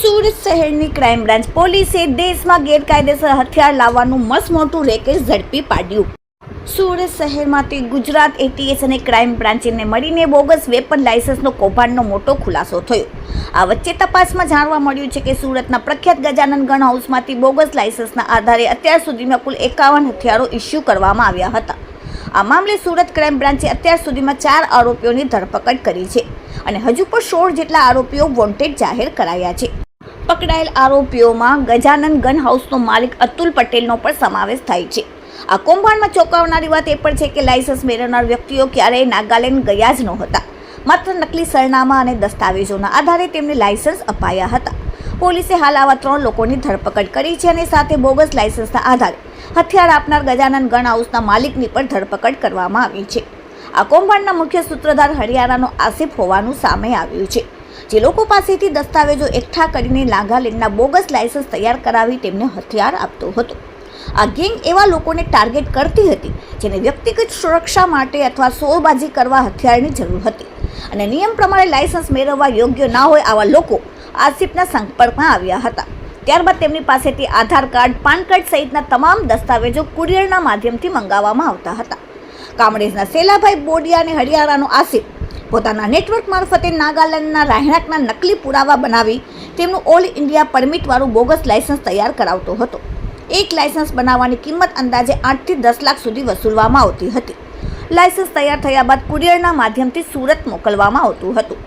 સુરત શહેરની crime branch પોલીસે દેશમાં ગેરકાયદેસર હથિયાર લાવવાનું મસમોટું રેકેટ ઝડપી પાડ્યું। સુરત શહેરમાંથી ગુજરાત એટીએસ અને ક્રાઇમ બ્રાન્ચને મળીને બોગસ વેપન લાયસન્સનો કૌભાંડનો મોટો ખુલાસો થયો। આ વચ્ચે તપાસમાં જાણવા મળ્યું છે કે સુરતના પ્રખ્યાત ગજાનન ગન હાઉસમાંથી બોગસ લાયસન્સના આધારે અત્યાર સુધીમાં કુલ 51 હથિયારો ઇસ્યુ કરવામાં આવ્યા હતા। આ મામલે સુરત ક્રાઇમ બ્રાન્ચે અત્યાર સુધીમાં 4 આરોપીઓની ધરપકડ કરી છે અને હજુ પણ 16 જેટલા આરોપીઓ વોન્ટેડ જાહેર કરાયા છે। પકડાયેલ આરોપીઓમાં ગજાનન ગન હાઉસનો માલિક અતુલ પટેલનો પણ સમાવેશ થાય છે। આ કૌભાંડમાં ચોંકાવનારી વાત એ પણ છે કે લાયસન્સ મેળવનાર વ્યક્તિઓ ક્યારેય નાગાલેન્ડ ગયા જ નહોતા। માત્ર નકલી સરનામા અને દસ્તાવેજોના આધારે તેમને લાયસન્સ અપાયા હતા। પોલીસે હાલ આવા 3 લોકોની ધરપકડ કરી છે અને સાથે બોગસ લાયસન્સના આધારે હથિયાર આપનાર ગજાનન ગન હાઉસના માલિકની પણ ધરપકડ કરવામાં આવી છે। આ કૌભાંડના મુખ્ય સૂત્રધાર હરિયાણાનો આસિફ હોવાનું સામે આવ્યું છે, જે લોકો પાસેથી દસ્તાવેજો એકઠા કરીને નાગાલેન્ડના બોગસ લાયસન્સ તૈયાર કરાવી તેમને હથિયાર આપતો હતો। આ ગેંગ એવા લોકોને ટાર્ગેટ કરતી હતી જેને વ્યક્તિગત સુરક્ષા માટે અથવા સોરબાજી કરવા હથિયારની જરૂર હતી અને નિયમ પ્રમાણે લાયસન્સ મેળવવા યોગ્ય ના હોય આવા લોકો આસિફના સંપર્કમાં આવ્યા હતા। ત્યારબાદ તેમની પાસેથી આધાર કાર્ડ, પાન કાર્ડ સહિતના તમામ દસ્તાવેજો કુરિયરના માધ્યમથી મંગાવવામાં આવતા હતા। કામરેજના સેલાભાઈ બોડિયા અને હરિયાણાનો આસિફ પોતાના નેટવર્ક મારફતે નાગાલેન્ડના રહેણાંકના નકલી પુરાવા બનાવી તેમનું ઓલ ઇન્ડિયા પરમિટવાળું બોગસ લાયસન્સ તૈયાર કરાવતો હતો। એક લાયસન્સ બનાવવાની કિંમત અંદાજે 8 થી 10 લાખ સુધી વસૂલવામાં આવતી હતી। લાયસન્સ તૈયાર થયા બાદ કુરિયરના માધ્યમથી સુરત મોકલવામાં આવતું હતું।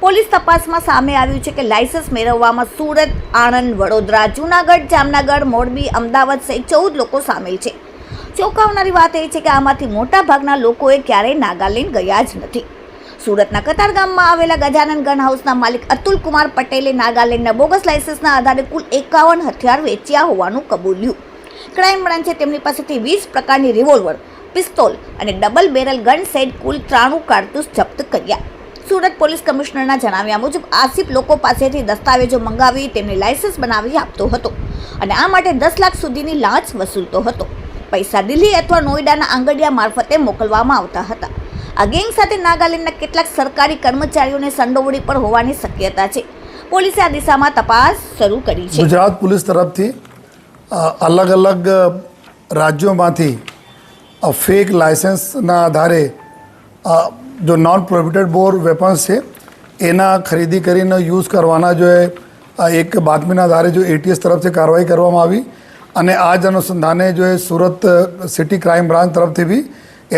પોલીસ તપાસમાં સામે આવ્યું છે કે લાયસન્સ મેળવવામાં સુરત, આણંદ, વડોદરા, જૂનાગઢ, જામનગર, મોરબી, અમદાવાદ સહિત 14 લોકો સામેલ છે। ચોંકાવનારી વાત એ છે કે આમાંથી મોટા ભાગના લોકોએ ક્યારેય નાગાલેન્ડ ગયા જ નથી। સુરતના કતારગામમાં આવેલા ગજાનન ગન હાઉસના માલિક અતુલ કુમાર પટેલે નાગાલેન્ડના બોગસ લાયસન્સના આધારે કુલ 51 હથિયાર વેચ્યા હોવાનું કબૂલ્યું। ક્રાઇમ બ્રાન્ચે તેમની પાસેથી 20 પ્રકારની રિવોલ્વર, પિસ્તોલ અને ડબલ બેરલ ગન સહિત કુલ 93 કારતૂસ જપ્ત કર્યા। સુરત પોલીસ કમિશનરના જણાવ્યા મુજબ આસિફ લોકો પાસેથી દસ્તાવેજો મંગાવી તેમને લાયસન્સ બનાવી આપતો હતો અને આ માટે 10 લાખ સુધીની લાંચ વસૂલતો હતો। પૈસા દિલ્હી અથવા નોઈડાના આંગડિયા મારફતે મોકલવામાં આવતા હતા। આ ગેંગ સાથે નાગાલેન્ડના કેટલાક સરકારી કર્મચારીઓને સંડોવણી પર હોવાની શક્યતા છે। પોલીસે આ દિશામાં તપાસ શરૂ કરી છે। ગુજરાત પોલીસ તરફથી અલગ અલગ રાજ્યોમાંથી ફેક લાયસન્સના આધારે જો નોન પ્રોહિબિટેડ બોર વેપન્સ છે એના ખરીદી કરીને યુઝ કરવાના જો એક બાતમીના આધારે જો એટીએસ તરફથી કાર્યવાહી કરવામાં આવી અને આ જ અનુસંધાને જો સુરત સિટી ક્રાઇમ બ્રાન્ચ તરફથી બી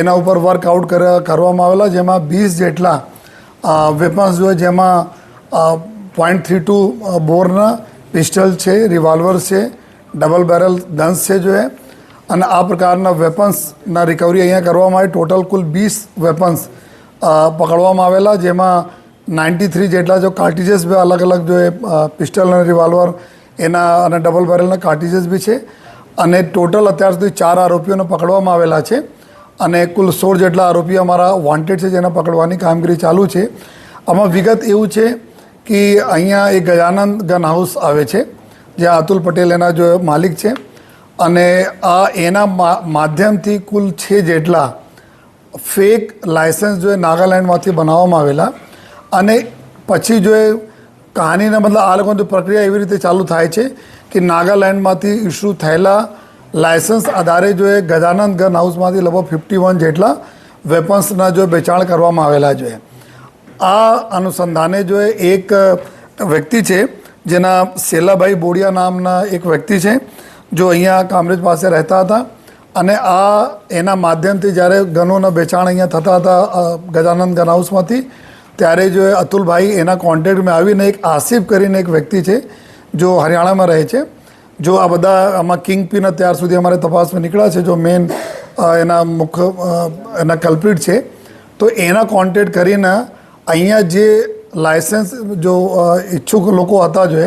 એના ઉપર વર્કઆઉટ કરવામાં આવેલા, જેમાં 20 જેટલા વેપન્સ જો જેમાં .32 બોરના પિસ્ટલ છે, રિવોલ્વર છે, ડબલ બેરલ ગન્સ છે જો અને આ પ્રકારના વેપન્સના રિકવરી અહીંયા કરવામાં આવી। ટોટલ કુલ 20 વેપન્સ પકડવામાં આવેલા, જેમાં 93 જેટલા જો કાર્ટિजेस બી અલગ અલગ જો પિસ્ટલ અને રિવોલ્વર એના અને ડબલ બેરલના કાર્ટિजेस બી છે અને ટોટલ અત્યાર સુધી 4 આરોપીઓને પકડવામાં આવેલા છે અને કુલ 16 જેટલા આરોપીઓ અમારા વોન્ટેડ છે જેને પકડવાની કામગીરી ચાલુ છે। આમાં વિગત એવું છે કે અહીંયા એક ગજાનન ગન હાઉસ આવે છે જ્યાં અતુલ પટેલ એના જો માલિક છે અને આ એના માધ્યમથી કુલ 6 જેટલા ફેક લાયસન્સ જો નાગાલેન્ડમાંથી બનાવવામાં આવેલા અને પછી જો કહાનીના મતલબ આ લોકોની પ્રક્રિયા એવી રીતે ચાલુ થાય છે કે નાગાલેન્ડમાંથી ઇસ્યુ થયેલા લાયસન્સ આધારે જો ગજાનન ગન હાઉસમાંથી લગભગ 51 જેટલા વેપન્સના જો વેચાણ કરવામાં આવેલા જોઈએ। આ અનુસંધાને જો એક વ્યક્તિ છે જેના સેલાભાઈ બોડિયા નામના એક વ્યક્તિ છે જો અહીંયા કામરેજ પાસે રહેતા હતા અને આ એના માધ્યમથી જ્યારે ગનોના વેચાણ અહીંયા થતા હતા ગજાનન ગન હાઉસમાંથી ત્યારે જો અતુલભાઈ એના કોન્ટેક્ટમાં આવીને એક આસિફ કરીને એક વ્યક્તિ છે જો હરિયાણામાં રહે છે, જો આ બધા આમાં કિંગ પિન અત્યાર સુધી અમારે તપાસમાં નીકળ્યા છે જો મેન એના મુખ્ય એના કલ્પ્રિટ છે, તો એના કોન્ટેક્ટ કરીને અહીંયા જે લાયસન્સ જો ઈચ્છુક લોકો હતા જો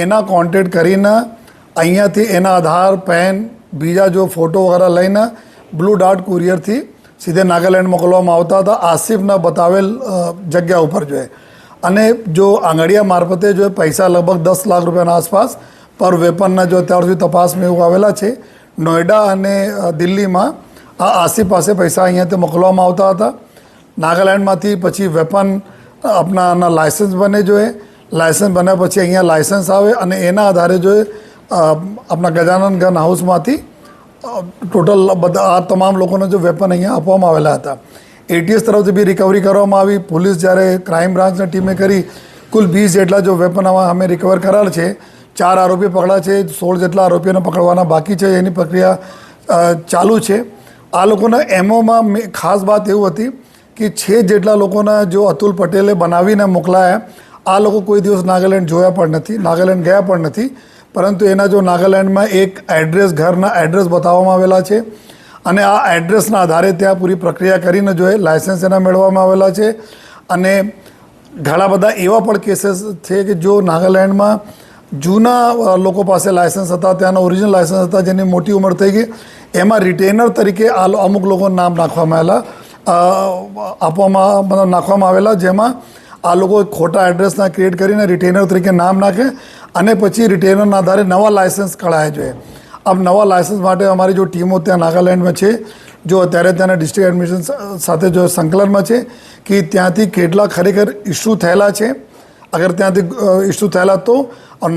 એના કોન્ટેક્ટ કરીને અહીંયાથી એના આધાર, પેન, બીજા જો ફોટો વગેરે લઈને બ્લુ ડાર્ટ કુરિયરથી સીધે નાગાલેન્ડ મોકલવામાં આવતા હતા આસિફના બતાવેલ જગ્યા ઉપર જો અને જો આંગડિયા મારફતે જો પૈસા લગભગ 10 લાખ રૂપિયાના આસપાસ પર વેપનના જો અત્યાર સુધી તપાસમાં એવું આવેલા છે। નોઈડા અને દિલ્હીમાં આ આસિફ પાસે પૈસા અહીંયાથી મોકલવામાં આવતા હતા। નાગાલેન્ડમાંથી પછી વેપન આપના લાયસન્સ બને જોઈએ, લાયસન્સ બન્યા પછી અહીંયા લાયસન્સ આવે અને એના આધારે જો આપણા ગજાનન ગન હાઉસમાંથી ટોટલ બધા આ તમામ લોકોને જો વેપન અહીંયા આપવામાં આવેલા હતા. એટીએસ તરફથી બી રિકવરી કરવામાં આવી. પોલીસ જ્યારે ક્રાઇમ બ્રાન્ચની ટીમે કરી કુલ 20 જેટલા જો વેપન અમે રિકવર કરેલ છે. 4 આરોપી પકડા છે, 16 જેટલા આરોપીઓને પકડવાના બાકી છે, એની પ્રક્રિયા ચાલુ છે. આ લોકોના એમઓમાં ખાસ વાત એવું હતી કે 6 જેટલા લોકોના જો અતુલ પટેલે બનાવીને મોકલાયા. આ લોકો કોઈ દિવસ નાગાલેન્ડ જોયા પણ નથી, નાગાલેન્ડ ગયા પણ નથી, પરંતુ એના જો નાગાલેન્ડમાં એક એડ્રેસ, ઘરના એડ્રેસ બતાવવામાં આવેલા છે અને આ એડ્રેસના આધારે ત્યાં પૂરી પ્રક્રિયા કરીને જો લાયસન્સ એના મેળવવામાં આવેલા છે. અને ઘણા બધા એવા પણ કેસીસ છે કે જો નાગાલેન્ડમાં જૂના લોકો પાસે લાયસન્સ હતા, ત્યાંના ઓરિજિનલ લાયસન્સ હતા, જેની મોટી ઉંમર થઈ ગઈ, એમાં રિટેનર તરીકે અમુક લોકોના નામ નાખવામાં આવેલા, જેમાં આ લોકો ખોટા એડ્રેસના ક્રિએટ કરીને રિટેનર તરીકે નામ નાખે અને પછી રિટેનરના આધારે નવા લાયસન્સ કઢાય જોઈએ. આમ નવા લાયસન્સ માટે અમારી જો ટીમો ત્યાં નાગાલેન્ડમાં છે, જો અત્યારે ત્યાંના ડિસ્ટ્રિક્ટ એડમિશન સાથે જો સંકલનમાં છે કે ત્યાંથી કેટલા ખરેખર ઇસ્યુ થયેલા છે, અગર ત્યાંથી ઇસ્યુ થયેલા તો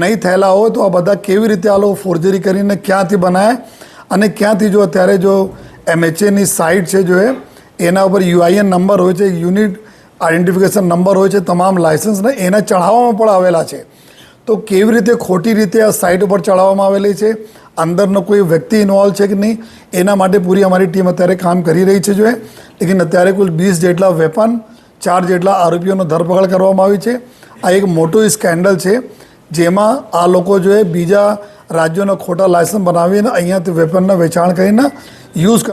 નહીં થયેલા હોય તો આ બધા કેવી રીતે આ લોકો ફોર્જરી કરીને ક્યાંથી બનાવે અને ક્યાંથી જો અત્યારે જો MHAની સાઇટ છે જો એના ઉપર UIN નંબર હોય છે, યુનિટ આઈડેન્ટિફિકેશન નંબર હોય છે, તમામ લાયસન્સને એના ચઢાવવામાં પણ આવેલા છે. તો કેવી રીતે ખોટી રીતે આ સાઇટ ઉપર ચડાવવામાં આવેલી છે, અંદરનો કોઈ વ્યક્તિ ઇન્વોલ્વ છે કે નહીં, એના માટે પૂરી અમારી ટીમ અત્યારે કામ કરી રહી છે જોઈએ. લેકિન અત્યારે કુલ 20 જેટલા વેપન, 4 જેટલા આરોપીઓનો ધરપકડ કરવામાં આવી છે. આ એક મોટું સ્કેન્ડલ છે જેમાં આ લોકો બીજા રાજ્યોના ખોટા લાયસન્સ બનાવીને અહીંયાથી વેપનના વેચાણ કરીને યુઝ